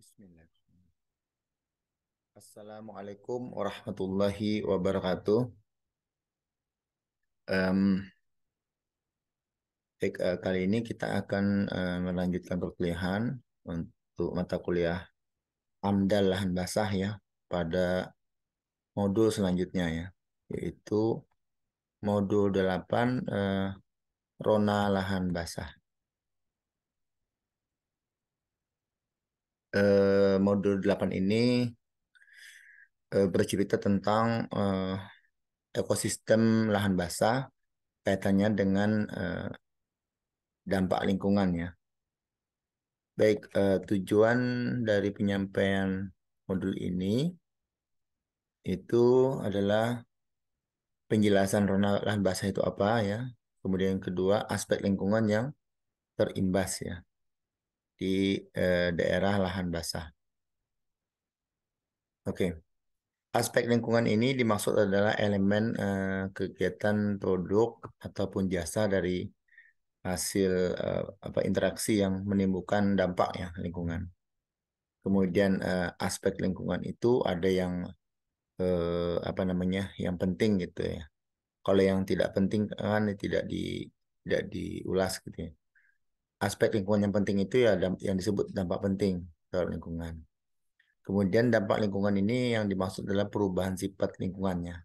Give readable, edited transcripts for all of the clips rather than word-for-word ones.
Bismillah. Assalamualaikum warahmatullahi wabarakatuh. Em, Kali ini kita akan melanjutkan perkuliahan untuk mata kuliah AMDAL lahan basah ya pada modul selanjutnya ya, yaitu modul 8 Rona lahan basah. Modul 8 ini bercerita tentang ekosistem lahan basah kaitannya dengan dampak lingkungan ya. Baik, tujuan dari penyampaian modul ini itu adalah penjelasan rona lahan basah itu apa ya. Kemudian yang kedua, aspek lingkungan yang terimbas ya di daerah lahan basah. Oke, aspek lingkungan ini dimaksud adalah elemen kegiatan produk ataupun jasa dari hasil interaksi yang menimbulkan dampak ya lingkungan. Kemudian aspek lingkungan itu ada yang yang penting gitu ya. Kalau yang tidak penting kan tidak diulas gitu ya. Aspek lingkungan yang penting itu ya yang disebut dampak penting terhadap lingkungan. Kemudian dampak lingkungan ini yang dimaksud adalah perubahan sifat lingkungannya.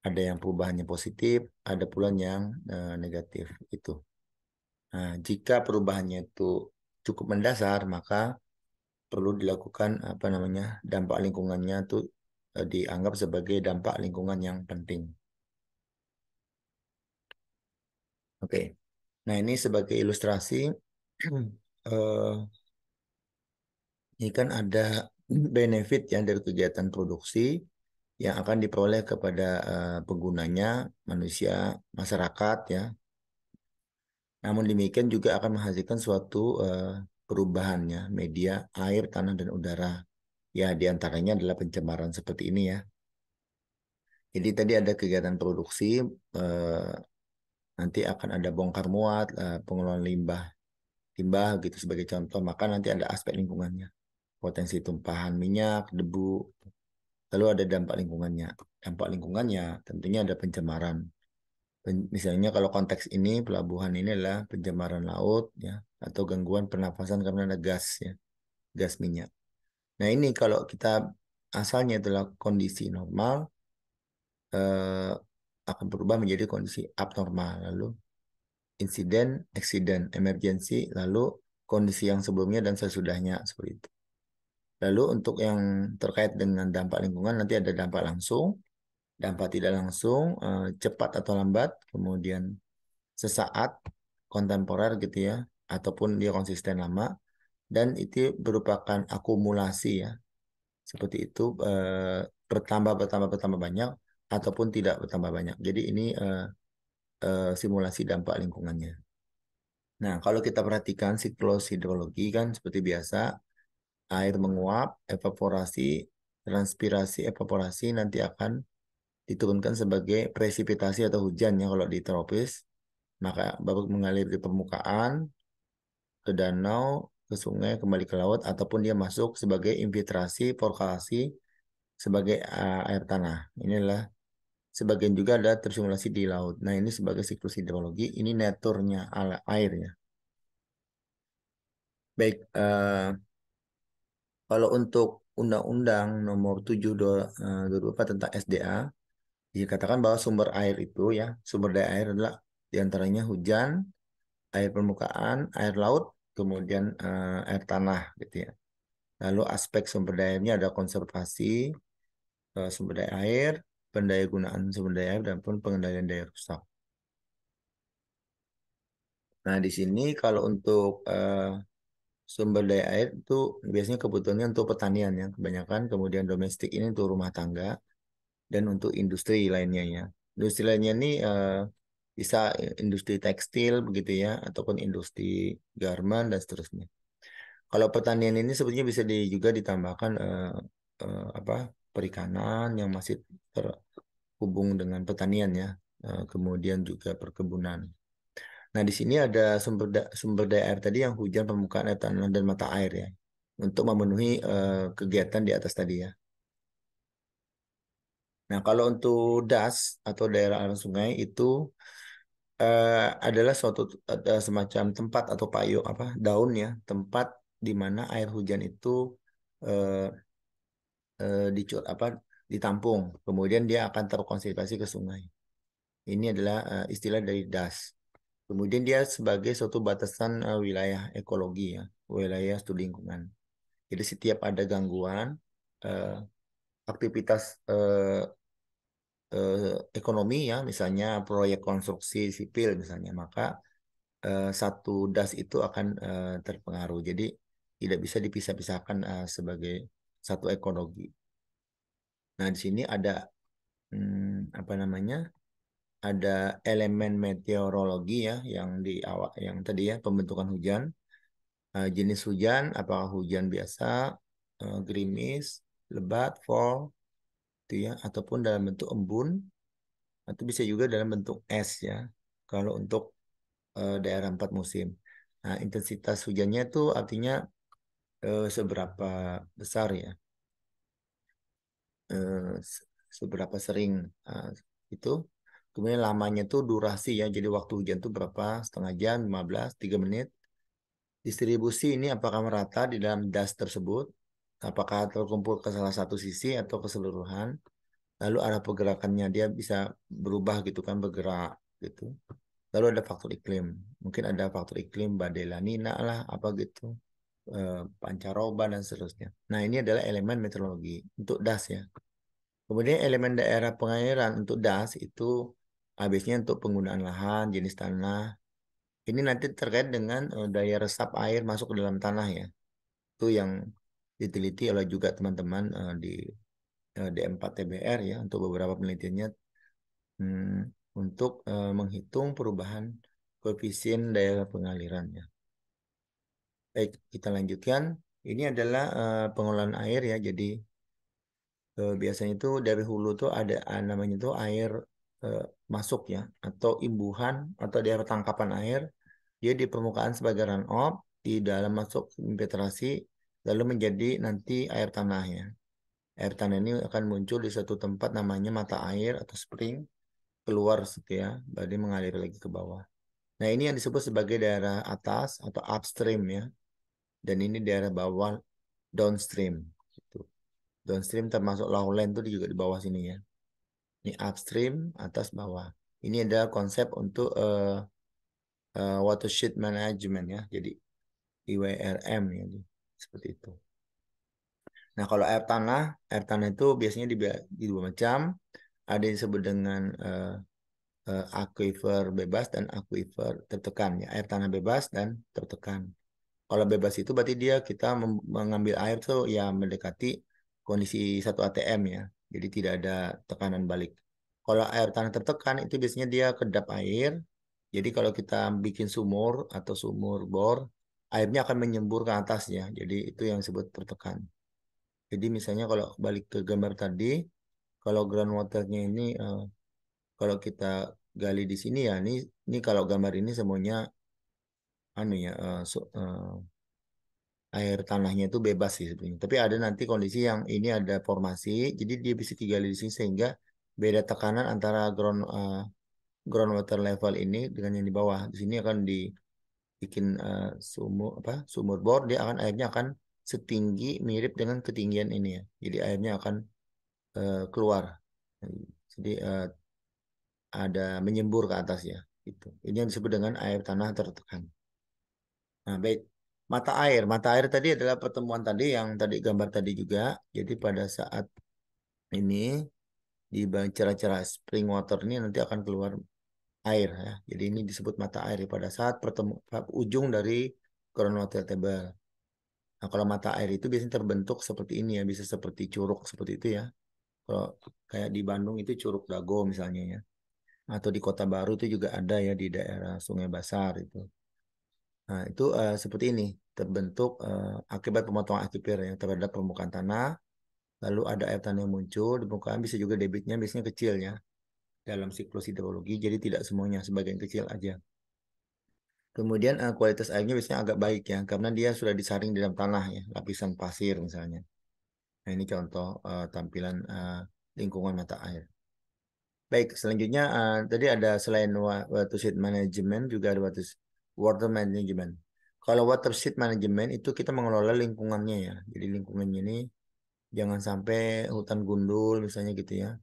Ada yang perubahannya positif, ada pula yang negatif itu. Nah, jika perubahannya itu cukup mendasar, maka perlu dilakukan dampak lingkungannya itu dianggap sebagai dampak lingkungan yang penting. Oke. Nah, ini sebagai ilustrasi, eh, ini kan ada benefit yang dari kegiatan produksi yang akan diperoleh kepada penggunanya, manusia, masyarakat ya. Namun demikian juga akan menghasilkan suatu perubahan ya, media, air, tanah, dan udara. Ya, diantaranya adalah pencemaran seperti ini ya. Jadi tadi ada kegiatan produksi, eh, nanti akan ada bongkar muat, pengelolaan limbah, limbah gitu sebagai contoh. Maka nanti ada aspek lingkungannya. Potensi tumpahan minyak, debu, lalu ada dampak lingkungannya. Dampak lingkungannya tentunya ada pencemaran. Misalnya kalau konteks ini pelabuhan ini adalah pencemaran laut ya atau gangguan pernafasan karena ada gas ya, gas minyak. Nah, ini kalau kita asalnya adalah kondisi normal eh, akan berubah menjadi kondisi abnormal, lalu insiden, eksiden, emergensi, lalu kondisi yang sebelumnya dan sesudahnya seperti itu. Lalu untuk yang terkait dengan dampak lingkungan nanti ada dampak langsung, dampak tidak langsung, cepat atau lambat, kemudian sesaat, kontemporer gitu ya, ataupun dia konsisten lama, dan itu merupakan akumulasi ya, seperti itu bertambah banyak ataupun tidak bertambah banyak. Jadi ini simulasi dampak lingkungannya. Nah, kalau kita perhatikan siklus hidrologi kan seperti biasa, air menguap, evaporasi, transpirasi, evaporasi nanti akan diturunkan sebagai presipitasi atau hujan ya kalau di tropis. Maka baru mengalir di permukaan, ke danau, ke sungai, kembali ke laut, ataupun dia masuk sebagai infiltrasi, porkalasi, sebagai air tanah. Inilah sebagian juga ada tersimulasi di laut. Nah, ini sebagai siklus hidrologi, ini naturnya air ya. Baik, kalau untuk Undang-Undang Nomor 7 2024 tentang SDA, dikatakan bahwa sumber air itu ya, sumber daya air adalah diantaranya hujan, air permukaan, air laut, kemudian air tanah gitu ya. Lalu aspek sumber dayanya ada konservasi sumber daya air, pendayagunaan sumber daya air, dan pun pengendalian daya rusak. Nah, di sini kalau untuk sumber daya air itu biasanya kebutuhannya untuk pertanian ya, kebanyakan, kemudian domestik ini untuk rumah tangga, dan untuk industri lainnya ya. Industri lainnya ini bisa industri tekstil begitu ya, ataupun industri garment dan seterusnya. Kalau pertanian ini sebetulnya bisa juga ditambahkan perikanan yang masih terhubung dengan pertanian ya, kemudian juga perkebunan. Nah, di sini ada sumber daya air tadi yang hujan, permukaan air tanah dan mata air ya. untuk memenuhi kegiatan di atas tadi ya. Nah, kalau untuk das atau daerah aliran sungai itu adalah suatu ada semacam tempat atau payung apa daun ya, tempat di mana air hujan itu eh, apa ditampung, kemudian dia akan terkonsentrasi ke sungai. Ini adalah istilah dari das. Kemudian dia sebagai suatu batasan wilayah ekologi ya, wilayah studi lingkungan. Jadi setiap ada gangguan eh, aktivitas ekonomi ya, misalnya proyek konstruksi sipil misalnya, maka satu das itu akan terpengaruh. Jadi tidak bisa dipisah-pisahkan sebagai satu ekologi. Nah, di sini ada apa namanya? Ada elemen meteorologi ya yang di awal yang tadi ya pembentukan hujan. Jenis hujan apakah hujan biasa, gerimis, lebat, fall, itu ya, ataupun dalam bentuk embun, atau bisa juga dalam bentuk es ya. Kalau untuk daerah empat musim. Nah, intensitas hujannya itu artinya seberapa besar ya, seberapa sering eh, itu. Kemudian lamanya tuh durasi ya, jadi waktu hujan tuh berapa, setengah jam, 15, 3 menit. Distribusi ini apakah merata di dalam das tersebut, apakah terkumpul ke salah satu sisi atau keseluruhan. Lalu arah pergerakannya dia bisa berubah gitu kan, bergerak gitu. Lalu ada faktor iklim, mungkin ada faktor iklim badai La Nina lah apa gitu, pancaroba dan seterusnya. Nah, ini adalah elemen meteorologi untuk das ya. Kemudian elemen daerah pengairan untuk das itu habisnya untuk penggunaan lahan, jenis tanah. Ini nanti terkait dengan daya resap air masuk ke dalam tanah ya. Itu yang diteliti oleh juga teman-teman di D4 TBR ya untuk beberapa penelitiannya untuk menghitung perubahan koefisien daya pengaliran ya. Baik, kita lanjutkan. Ini adalah pengelolaan air ya. Jadi biasanya itu dari hulu tuh ada namanya tuh air eh, masuk ya, atau imbuhan atau daerah tangkapan air. Dia di permukaan sebagai runoff, di dalam masuk infiltrasi, lalu menjadi nanti air tanah ya. Air tanah ini akan muncul di satu tempat namanya mata air atau spring, keluar gitu ya, baru mengalir lagi ke bawah. Nah, ini yang disebut sebagai daerah atas atau upstream ya. Dan ini daerah bawah downstream. Gitu. Downstream termasuk lowland itu juga di bawah sini ya. Ini upstream, atas, bawah. Ini adalah konsep untuk watershed management ya. Jadi IWRM ya. Seperti itu. Nah, kalau air tanah itu biasanya di dua macam. Ada yang disebut dengan aquifer bebas dan aquifer tertekan ya. Air tanah bebas dan tertekan. Kalau bebas itu berarti dia kita mengambil air tuh ya mendekati kondisi satu ATM ya. Jadi tidak ada tekanan balik. Kalau air tanah tertekan itu biasanya dia kedap air. Jadi kalau kita bikin sumur atau sumur bor, airnya akan menyembur ke atas ya. Jadi itu yang disebut tertekan. Jadi misalnya kalau balik ke gambar tadi, kalau groundwaternya ini kalau kita gali di sini ya, ini kalau gambar ini semuanya anu ya air tanahnya itu bebas sih sebenarnya. Tapi ada nanti kondisi yang ini ada formasi, jadi dia bisa digali di sini sehingga beda tekanan antara groundwater level ini dengan yang di bawah. Di sini akan dibikin sumur apa sumur bor, dia akan airnya akan setinggi mirip dengan ketinggian ini ya. Jadi airnya akan keluar. Jadi ada menyembur ke atas ya. Itu. Ini yang disebut dengan air tanah tertekan. Nah, baik. Mata air tadi adalah pertemuan tadi yang tadi gambar tadi juga. Jadi pada saat ini di cerah-cerah spring water ini nanti akan keluar air ya. Jadi ini disebut mata air ya, pada saat ujung dari groundwater table. Nah, kalau mata air itu biasanya terbentuk seperti ini ya, bisa seperti curug seperti itu ya. Kalau kayak di Bandung itu Curug Dago misalnya ya. Atau di Kota Baru itu juga ada ya di daerah Sungai Basar itu. Nah, itu seperti ini, terbentuk akibat pemotongan aquifer yang terhadap permukaan tanah, lalu ada air tanah yang muncul di permukaan, bisa juga debitnya biasanya kecil ya dalam siklus hidrologi, jadi tidak semuanya, sebagian kecil aja. Kemudian kualitas airnya biasanya agak baik ya, karena dia sudah disaring di dalam tanah ya, lapisan pasir misalnya. Nah ini contoh tampilan lingkungan mata air. Baik, selanjutnya tadi ada selain watershed management juga ada water management. Kalau watershed management itu kita mengelola lingkungannya ya. Jadi lingkungannya ini jangan sampai hutan gundul misalnya gitu ya.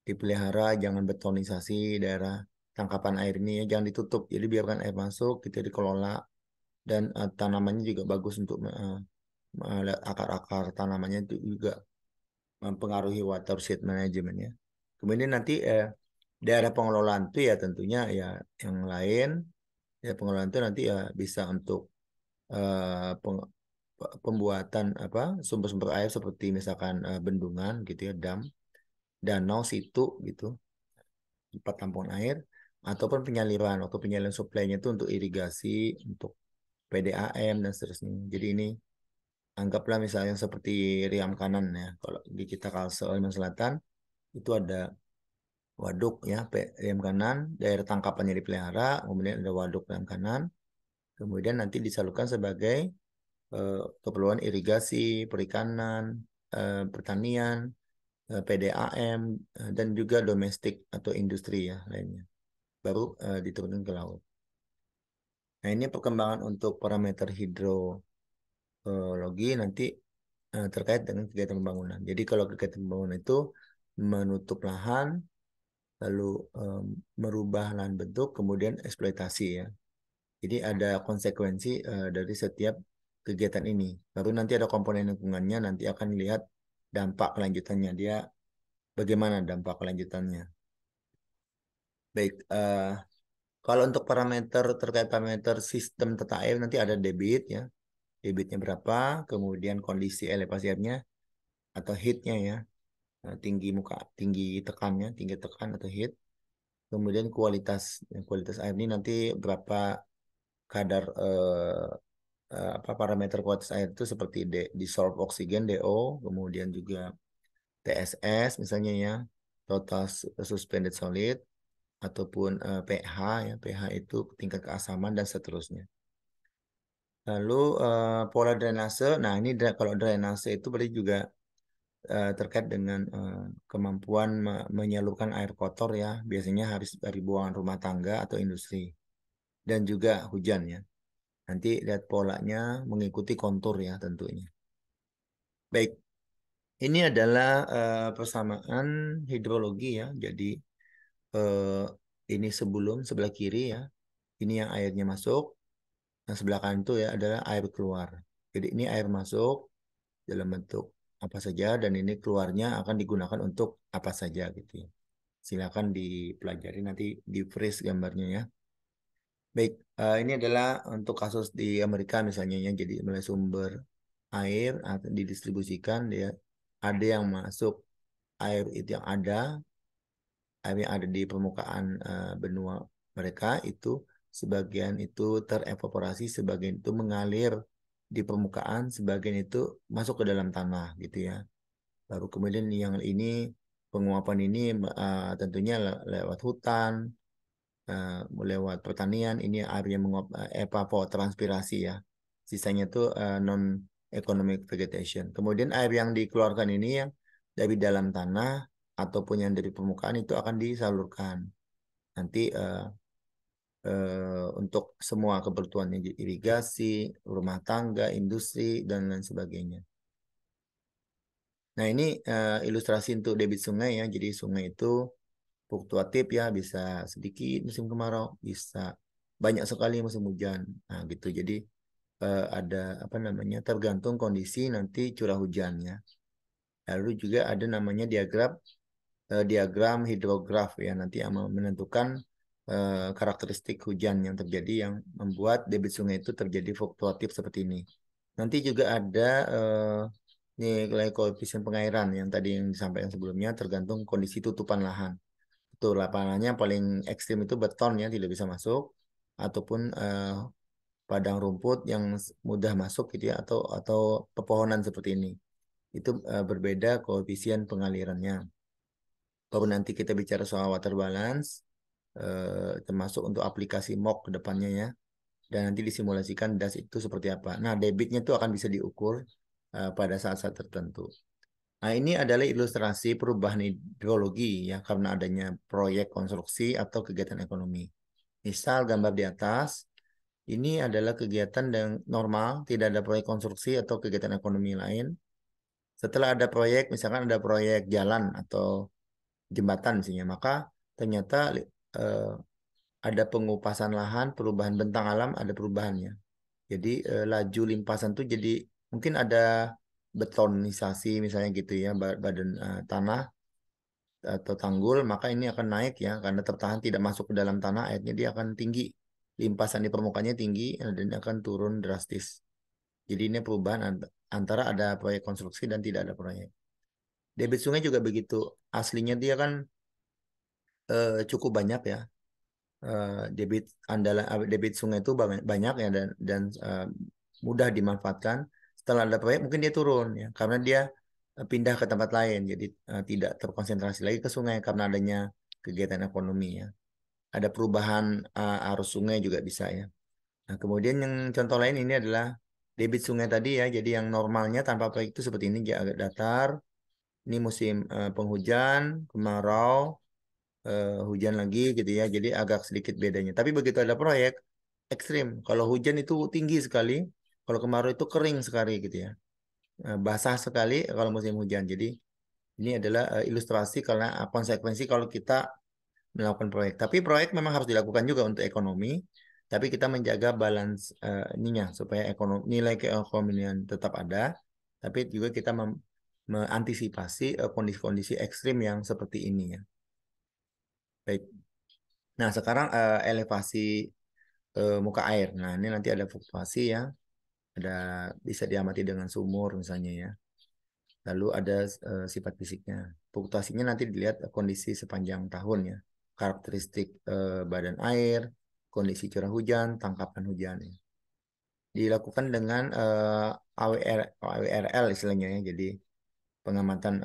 Dipelihara, jangan betonisasi daerah tangkapan air ini ya, jangan ditutup. Jadi biarkan air masuk, kita dikelola dan tanamannya juga bagus untuk akar-akar tanamannya itu juga mempengaruhi watershed management ya. Kemudian nanti daerah pengelolaan itu ya tentunya ya yang lain ya pengelolaan itu nanti ya bisa untuk pembuatan apa sumber-sumber air seperti misalkan bendungan gitu ya, dam, danau, situ gitu, tempat tampungan air ataupun penyaliran. Waktu penyaliran suplainya itu untuk irigasi, untuk PDAM dan seterusnya. Jadi ini anggaplah misalnya seperti Riam Kanan ya. Kalau di kita Kalsel Kalimantan Selatan itu ada waduk ya, Riam Kanan, daerah tangkapannya dipelihara, kemudian ada waduk Riam Kanan, kemudian nanti disalurkan sebagai keperluan irigasi, perikanan, pertanian, PDAM, dan juga domestik atau industri ya lainnya. Baru diturunkan ke laut. Nah ini perkembangan untuk parameter hidrologi nanti terkait dengan kegiatan pembangunan. Jadi kalau kegiatan pembangunan itu menutup lahan, lalu merubah lahan bentuk, kemudian eksploitasi ya. Jadi ada konsekuensi dari setiap kegiatan ini. Baru nanti ada komponen lingkungannya, nanti akan lihat dampak kelanjutannya. Dia bagaimana dampak kelanjutannya. Baik, kalau untuk parameter terkait parameter sistem tata air nanti ada debit ya. Debitnya berapa, kemudian kondisi elevasi airnya atau heatnya ya. Tinggi muka, tinggi tekannya, tinggi tekan atau heat. Kemudian kualitas air ini nanti berapa kadar apa parameter kualitas air itu seperti dissolved oxygen DO, kemudian juga TSS misalnya ya, total suspended solid ataupun pH ya, pH itu tingkat keasaman dan seterusnya. Lalu pola drainase, nah ini kalau drainase itu berarti juga terkait dengan kemampuan menyalurkan air kotor ya, biasanya harus dari buangan rumah tangga atau industri dan juga hujan ya. Nanti lihat polanya mengikuti kontur ya tentunya. Baik, ini adalah persamaan hidrologi ya. Jadi eh, ini sebelum sebelah kiri ya. Ini yang airnya masuk. Yang sebelah kanan itu ya adalah air keluar. Jadi ini air masuk dalam bentuk apa saja dan ini keluarnya akan digunakan untuk apa saja gitu ya. Silakan dipelajari nanti di freeze gambarnya ya. Baik, ini adalah untuk kasus di Amerika misalnya ya. Jadi mulai sumber air atau didistribusikan dia ada yang masuk air itu yang ada air yang ada di permukaan benua mereka itu sebagian itu terevaporasi, sebagian itu mengalir di permukaan, sebagian itu masuk ke dalam tanah gitu ya. Baru kemudian yang ini penguapan ini tentunya lewat hutan, eh, lewat pertanian, ini air yang menguap evapotranspirasi ya. Sisanya itu non economic vegetation. Kemudian air yang dikeluarkan ini yang dari dalam tanah ataupun yang dari permukaan itu akan disalurkan nanti untuk semua kebutuhan irigasi, rumah tangga, industri dan lain sebagainya. Nah ini ilustrasi untuk debit sungai ya. Jadi sungai itu fluktuatif ya, bisa sedikit musim kemarau, bisa banyak sekali musim hujan. Nah gitu. Jadi ada apa namanya tergantung kondisi nanti curah hujannya. Lalu juga ada namanya diagram hidrograf ya nanti yang menentukan karakteristik hujan yang terjadi yang membuat debit sungai itu terjadi fluktuatif seperti ini. Nanti juga ada nilai koefisien pengairan yang tadi yang disampaikan sebelumnya tergantung kondisi tutupan lahan. Betul, lapangannya paling ekstrim itu beton ya tidak bisa masuk ataupun padang rumput yang mudah masuk gitu ya atau pepohonan seperti ini. Itu berbeda koefisien pengalirannya. Kalau nanti kita bicara soal water balance termasuk untuk aplikasi MOOC ke depannya ya. dan nanti disimulasikan das itu seperti apa. Nah, debitnya itu akan bisa diukur pada saat-saat tertentu. Nah, ini adalah ilustrasi perubahan ideologi ya karena adanya proyek konstruksi atau kegiatan ekonomi. Misal gambar di atas, ini adalah kegiatan yang normal, tidak ada proyek konstruksi atau kegiatan ekonomi lain. Setelah ada proyek, misalkan ada proyek jalan atau jembatan misalnya, maka ternyata eh, ada pengupasan lahan, perubahan bentang alam, ada perubahannya. Jadi laju limpasan tuh jadi mungkin ada betonisasi misalnya gitu ya badan tanah atau tanggul, maka ini akan naik ya karena tertahan tidak masuk ke dalam tanah, airnya dia akan tinggi, limpasan di permukaannya tinggi dan akan turun drastis. Jadi ini perubahan antara ada proyek konstruksi dan tidak ada proyek. Debit sungai juga begitu. Aslinya dia kan cukup banyak ya. Debit andalan debit sungai itu banyak ya dan mudah dimanfaatkan. Setelah ada proyek mungkin dia turun ya karena dia pindah ke tempat lain. Jadi tidak terkonsentrasi lagi ke sungai karena adanya kegiatan ekonomi ya. Ada perubahan arus sungai juga bisa ya. Nah, kemudian yang contoh lain ini adalah debit sungai tadi ya. Jadi yang normalnya tanpa proyek itu seperti ini dia agak datar. Ini musim penghujan, kemarau, hujan lagi gitu ya. Jadi agak sedikit bedanya. Tapi begitu ada proyek ekstrim. Kalau hujan itu tinggi sekali, kalau kemarau itu kering sekali gitu ya. Basah sekali kalau musim hujan. Jadi ini adalah ilustrasi karena konsekuensi kalau kita melakukan proyek. Tapi proyek memang harus dilakukan juga untuk ekonomi. Tapi kita menjaga balance ininya supaya ekonomi nilai keekonomian tetap ada. Tapi juga kita mengantisipasi kondisi-kondisi ekstrim yang seperti ini ya. Baik. Nah, sekarang elevasi muka air. Nah, ini nanti ada fluktuasi ya. Ada bisa diamati dengan sumur misalnya ya. Lalu ada sifat fisiknya. Fluktuasinya nanti dilihat kondisi sepanjang tahun ya. Karakteristik badan air, kondisi curah hujan, tangkapan hujan ya. Dilakukan dengan AWRL istilahnya ya. Jadi pengamatan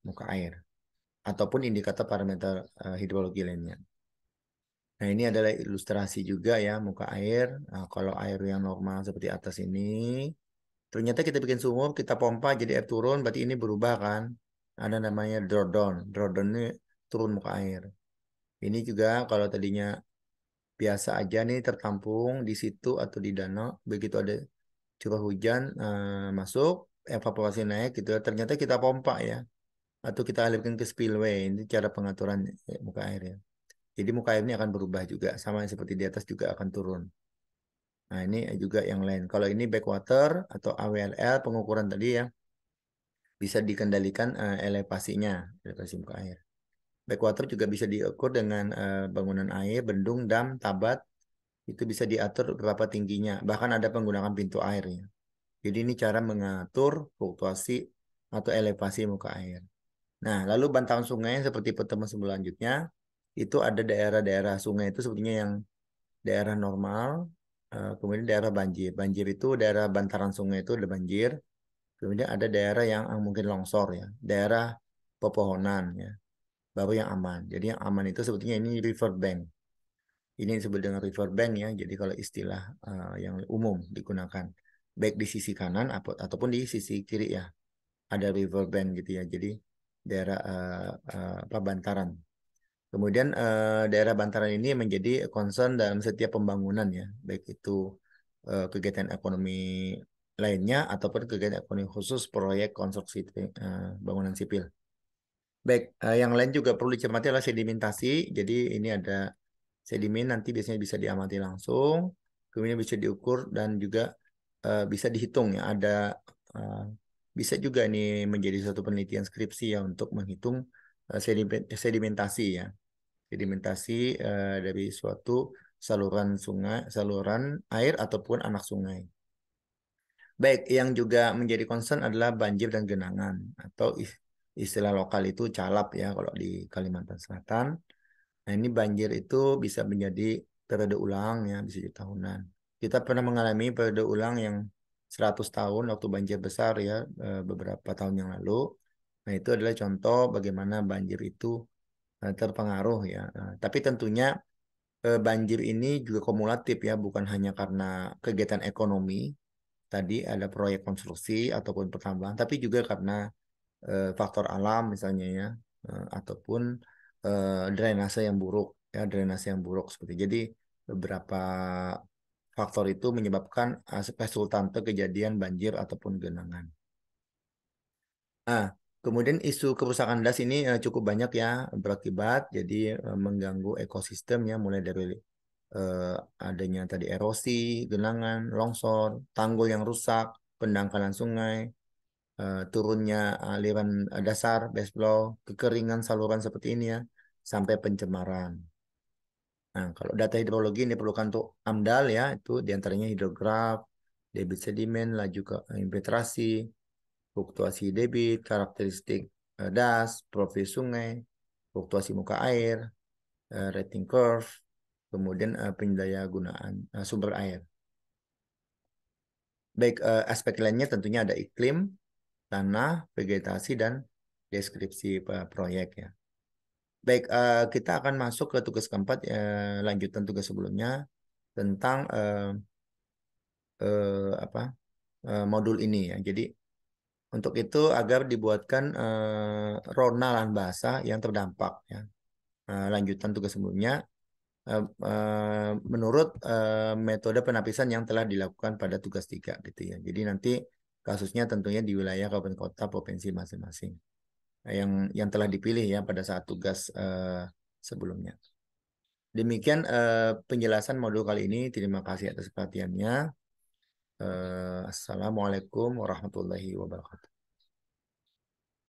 muka air ataupun indikator parameter hidrologi lainnya. Nah, ini adalah ilustrasi juga ya muka air. Nah, kalau air yang normal seperti atas ini, ternyata kita bikin sumur, kita pompa jadi air turun, berarti ini berubah kan? Ada namanya drawdown. Drawdown ini turun muka air. Ini juga kalau tadinya biasa aja nih tertampung di situ atau di danau, begitu ada curah hujan masuk, evaporasi naik gitu, ternyata kita pompa ya, atau kita alirkan ke spillway. Ini cara pengaturan muka air ya. Jadi muka air ini akan berubah juga, sama seperti di atas juga akan turun. Nah, ini juga yang lain. Kalau ini backwater atau AWLL, pengukuran tadi ya, bisa dikendalikan elevasinya, elevasi muka air. Backwater juga bisa diukur dengan bangunan air, bendung, dam, tabat, itu bisa diatur berapa tingginya. Bahkan ada penggunaan pintu air ya. Jadi ini cara mengatur fluktuasi atau elevasi muka air. Nah, lalu bantaran sungai seperti pertemuan selanjutnya, itu ada daerah-daerah sungai itu sepertinya yang daerah normal, kemudian daerah banjir. Banjir itu daerah bantaran sungai itu ada banjir. Kemudian ada daerah yang mungkin longsor ya, daerah pepohonan ya, baru yang aman. Jadi yang aman itu sebetulnya ini river bank. Ini disebut dengan river bank ya. Jadi kalau istilah yang umum digunakan, baik di sisi kanan ataupun di sisi kiri ya, ada river bank gitu ya. Jadi daerah apa bantaran. Kemudian daerah bantaran ini menjadi concern dalam setiap pembangunan ya, baik itu kegiatan ekonomi lainnya ataupun kegiatan ekonomi khusus proyek konstruksi bangunan sipil. Baik, yang lain juga perlu dicermati adalah sedimentasi. Jadi ini ada sedimen nanti biasanya bisa diamati langsung, kemudian bisa diukur dan juga bisa dihitung ya. Ada eh, bisa juga ini menjadi suatu penelitian skripsi ya untuk menghitung sedimentasi ya. Sedimentasi dari suatu saluran sungai, saluran air ataupun anak sungai. Baik, yang juga menjadi concern adalah banjir dan genangan atau istilah lokal itu calap ya kalau di Kalimantan Selatan. Nah, ini banjir itu bisa menjadi periode ulang ya, bisa jadi tahunan. Kita pernah mengalami periode ulang yang 100 tahun waktu banjir besar ya beberapa tahun yang lalu. Nah, itu adalah contoh bagaimana banjir itu terpengaruh ya. Tapi tentunya banjir ini juga kumulatif ya, bukan hanya karena kegiatan ekonomi, tadi ada proyek konstruksi ataupun pertambangan, tapi juga karena faktor alam misalnya ya, ataupun drainase yang buruk ya, drainase yang buruk seperti. Jadi beberapa faktor itu menyebabkan resultante kejadian banjir ataupun genangan. Nah, kemudian isu kerusakan das ini cukup banyak ya berakibat, jadi mengganggu ekosistem ya, mulai dari eh, adanya tadi erosi, genangan, longsor, tanggul yang rusak, pendangkalan sungai, turunnya aliran dasar, baseflow, kekeringan saluran seperti ini ya, sampai pencemaran. Nah, kalau data hidrologi ini diperlukan untuk AMDAL ya, itu diantaranya hidrograf, debit sedimen, laju ke infiltrasi, fluktuasi debit, karakteristik das, profil sungai, fluktuasi muka air, rating curve, kemudian pendaya gunaan sumber air. Baik, aspek lainnya tentunya ada iklim, tanah, vegetasi, dan deskripsi proyek ya. Baik, kita akan masuk ke tugas keempat, lanjutan tugas sebelumnya tentang apa modul ini ya. Jadi untuk itu agar dibuatkan rona lahan basah yang terdampak ya. Lanjutan tugas sebelumnya menurut metode penapisan yang telah dilakukan pada tugas 3 gitu ya. Jadi nanti kasusnya tentunya di wilayah kabupaten kota provinsi masing-masing yang telah dipilih ya pada saat tugas sebelumnya. Demikian penjelasan modul kali ini. Terima kasih atas perhatiannya. Assalamualaikum warahmatullahi wabarakatuh.